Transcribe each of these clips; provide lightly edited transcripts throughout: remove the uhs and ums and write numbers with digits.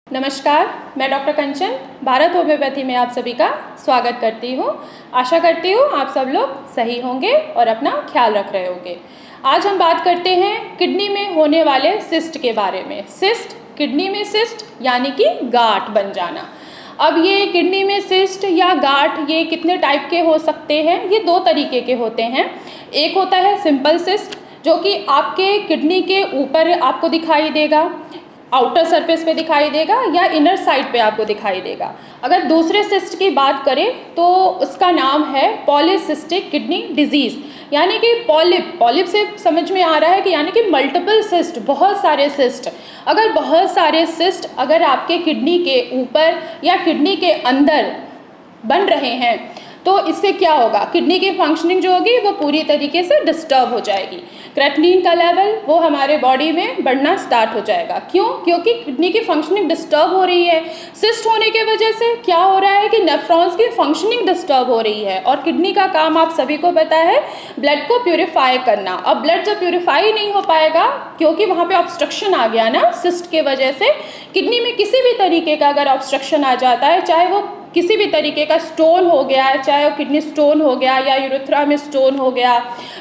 नमस्कार, मैं डॉक्टर कंचन भारत होम्योपैथी में आप सभी का स्वागत करती हूँ। आशा करती हूँ आप सब लोग सही होंगे और अपना ख्याल रख रहे होंगे। आज हम बात करते हैं किडनी में होने वाले सिस्ट के बारे में। सिस्ट, किडनी में सिस्ट यानी कि गांठ बन जाना। अब ये किडनी में सिस्ट या गांठ ये कितने टाइप के हो सकते हैं? ये दो तरीके के होते हैं। एक होता है सिंपल सिस्ट, जो कि आपके किडनी के ऊपर आपको दिखाई देगा, आउटर सरफेस पे दिखाई देगा या इनर साइड पे आपको दिखाई देगा। अगर दूसरे सिस्ट की बात करें तो उसका नाम है पॉलीसिस्टिक किडनी डिजीज़, यानी कि पॉलिप से समझ में आ रहा है कि यानी कि मल्टीपल सिस्ट, बहुत सारे सिस्ट। अगर बहुत सारे सिस्ट अगर आपके किडनी के ऊपर या किडनी के अंदर बन रहे हैं तो इससे क्या होगा, किडनी की फंक्शनिंग जो होगी वो पूरी तरीके से डिस्टर्ब हो जाएगी। क्रेटिनिन का लेवल वो हमारे बॉडी में बढ़ना स्टार्ट हो जाएगा। क्यों? क्योंकि किडनी की फंक्शनिंग डिस्टर्ब हो रही है। सिस्ट होने के वजह से क्या हो रहा है कि नेफ्रॉन्स की फंक्शनिंग डिस्टर्ब हो रही है। और किडनी का काम आप सभी को पता है, ब्लड को प्यूरिफाई करना। अब ब्लड जब प्यूरिफाई नहीं हो पाएगा क्योंकि वहाँ पे ऑब्स्ट्रक्शन आ गया ना सिस्ट के वजह से, किडनी में किसी भी तरीके का अगर ऑब्स्ट्रक्शन आ जाता है, चाहे वो किसी भी तरीके का स्टोन हो गया है, चाहे वो किडनी स्टोन हो गया या यूरेथ्रा में स्टोन हो गया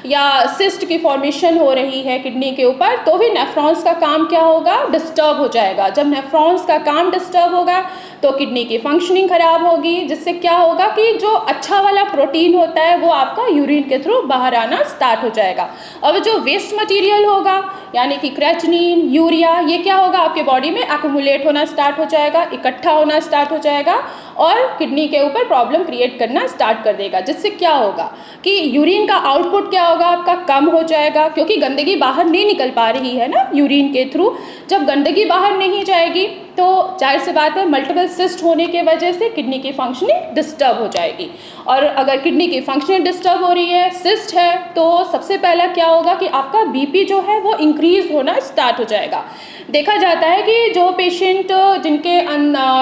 या सिस्ट की फॉर्मेशन हो रही है किडनी के ऊपर, तो भी नेफ्रॉन्स का काम क्या होगा, डिस्टर्ब हो जाएगा। जब नेफ्रॉन्स का काम डिस्टर्ब होगा तो किडनी की फंक्शनिंग खराब होगी, जिससे क्या होगा कि जो अच्छा वाला प्रोटीन होता है वो आपका यूरिन के थ्रू बाहर आना स्टार्ट हो जाएगा। और जो वेस्ट मटेरियल होगा यानी कि क्रेटिनिन, यूरिया, ये क्या होगा, आपके बॉडी में एक्युमुलेट होना स्टार्ट हो जाएगा, इकट्ठा होना स्टार्ट हो जाएगा और किडनी के ऊपर प्रॉब्लम क्रिएट करना स्टार्ट कर देगा। जिससे क्या होगा कि यूरिन का आउटपुट क्या होगा, आपका कम हो जाएगा, क्योंकि गंदगी बाहर नहीं निकल पा रही है ना यूरिन के थ्रू। जब गंदगी बाहर नहीं जाएगी तो जाहिर सी बात है मल्टीपल सिस्ट होने के वजह से किडनी की फंक्शनिंग डिस्टर्ब हो जाएगी। और अगर किडनी की फंक्शनिंग डिस्टर्ब हो रही है, सिस्ट है, तो सबसे पहला क्या होगा कि आपका बीपी जो है वो इंक्रीज होना स्टार्ट हो जाएगा। देखा जाता है कि जो पेशेंट जिनके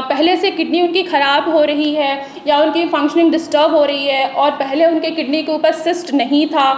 पहले से किडनी उनकी ख़राब हो रही है या उनकी फंक्शनिंग डिस्टर्ब हो रही है और पहले उनके किडनी के ऊपर सिस्ट नहीं था,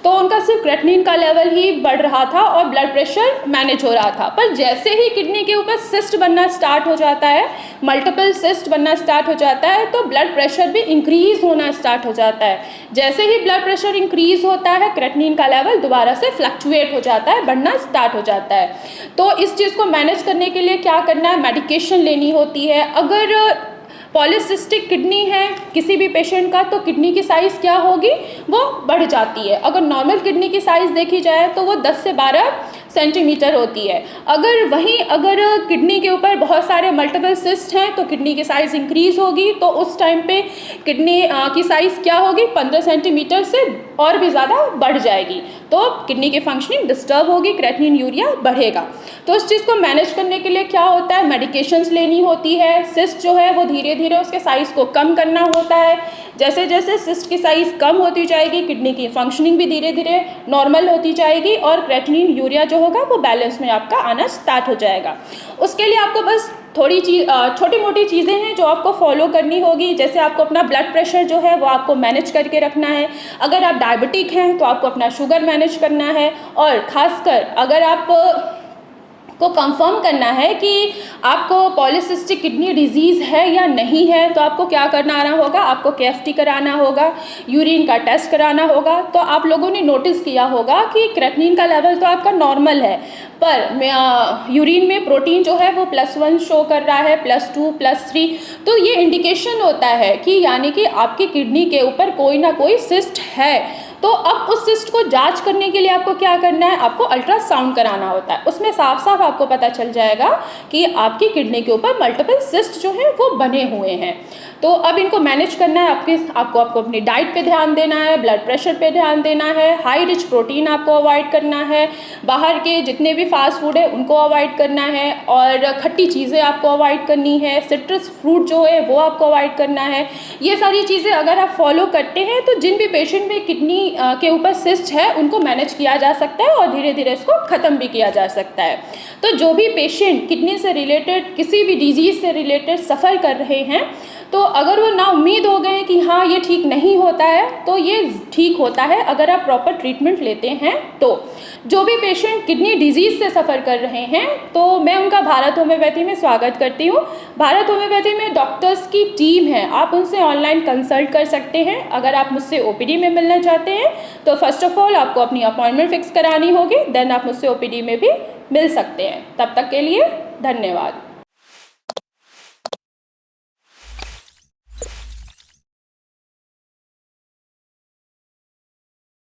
तो उनका सिर्फ क्रेटिनिन का लेवल ही बढ़ रहा था और ब्लड प्रेशर मैनेज हो रहा था। पर जैसे ही किडनी के ऊपर सिस्ट बनना स्टार्ट हो जाता है, मल्टीपल सिस्ट बनना स्टार्ट हो जाता है, तो ब्लड प्रेशर भी इंक्रीज होना स्टार्ट हो जाता है। जैसे ही ब्लड प्रेशर इंक्रीज होता है, क्रेटिनिन का लेवल दोबारा से फ्लक्चुएट हो जाता है, बढ़ना स्टार्ट हो जाता है। तो इस चीज़ को मैनेज करने के लिए क्या करना है, मेडिकेशन लेनी होती है। अगर पॉलीसिस्टिक किडनी है किसी भी पेशेंट का तो किडनी की साइज़ क्या होगी, वो बढ़ जाती है। अगर नॉर्मल किडनी की साइज़ देखी जाए तो वो 10 से 12 सेंटीमीटर होती है। अगर किडनी के ऊपर बहुत सारे मल्टीपल सिस्ट हैं तो किडनी की साइज़ इंक्रीज़ होगी, तो उस टाइम पे किडनी की साइज़ क्या होगी, 15 सेंटीमीटर से और भी ज़्यादा बढ़ जाएगी, तो किडनी की फंक्शनिंग डिस्टर्ब होगी, क्रेटिनिन, यूरिया बढ़ेगा। तो इस चीज़ को मैनेज करने के लिए क्या होता है, मेडिकेशंस लेनी होती है। सिस्ट जो है वो धीरे धीरे उसके साइज़ को कम करना होता है। जैसे जैसे सिस्ट की साइज़ कम होती जाएगी, किडनी की फंक्शनिंग भी धीरे धीरे नॉर्मल होती जाएगी और क्रेटिनिन, यूरिया जो होगा वो बैलेंस में आपका आना स्टार्ट हो जाएगा। उसके लिए आपको बस थोड़ी छोटी मोटी चीज़ें हैं जो आपको फॉलो करनी होगी। जैसे आपको अपना ब्लड प्रेशर जो है वो आपको मैनेज करके रखना है। अगर आप डायबिटिक हैं तो आपको अपना शुगर मैनेज करना है। और ख़ासकर अगर आप को कंफर्म करना है कि आपको पॉलीसिस्टिक किडनी डिजीज़ है या नहीं है, तो आपको क्या कराना होगा, आपको केएफटी कराना होगा, यूरिन का टेस्ट कराना होगा। तो आप लोगों ने नोटिस किया होगा कि क्रेटिनिन का लेवल तो आपका नॉर्मल है, पर यूरिन में प्रोटीन जो है वो +1 शो कर रहा है, +2, +3। तो ये इंडिकेशन होता है कि यानी कि आपकी किडनी के ऊपर कोई ना कोई सिस्ट है। तो अब उस सिस्ट को जांच करने के लिए आपको क्या करना है, आपको अल्ट्रासाउंड कराना होता है। उसमें साफ साफ आपको पता चल जाएगा कि आपकी किडनी के ऊपर मल्टीपल सिस्ट जो हैं वो बने हुए हैं। तो अब इनको मैनेज करना है, आपको अपनी डाइट पे ध्यान देना है, ब्लड प्रेशर पे ध्यान देना है, हाई रिच प्रोटीन आपको अवॉइड करना है, बाहर के जितने भी फास्ट फूड है उनको अवॉइड करना है और खट्टी चीज़ें आपको अवॉइड करनी है, सिट्रस फ्रूट जो है वो आपको अवॉइड करना है। ये सारी चीज़ें अगर आप फॉलो करते हैं तो जिन भी पेशेंट में किडनी के ऊपर सिस्ट है उनको मैनेज किया जा सकता है और धीरे धीरे इसको ख़त्म भी किया जा सकता है। तो जो भी पेशेंट किडनी से रिलेटेड किसी भी डिजीज़ से रिलेटेड सफ़र कर रहे हैं तो अगर वो ना उम्मीद हो गए कि हाँ ये ठीक नहीं होता है, तो ये ठीक होता है अगर आप प्रॉपर ट्रीटमेंट लेते हैं। तो जो भी पेशेंट किडनी डिजीज़ से सफ़र कर रहे हैं, तो मैं उनका भारत होम्योपैथी में स्वागत करती हूँ। भारत होम्योपैथी में डॉक्टर्स की टीम है, आप उनसे ऑनलाइन कंसल्ट कर सकते हैं। अगर आप मुझसे ओपीडी में मिलना चाहते हैं तो फर्स्ट ऑफ ऑल आपको अपनी अपॉइंटमेंट फिक्स करानी होगी, देन आप मुझसे ओपीडी में भी मिल सकते हैं। तब तक के लिए धन्यवाद।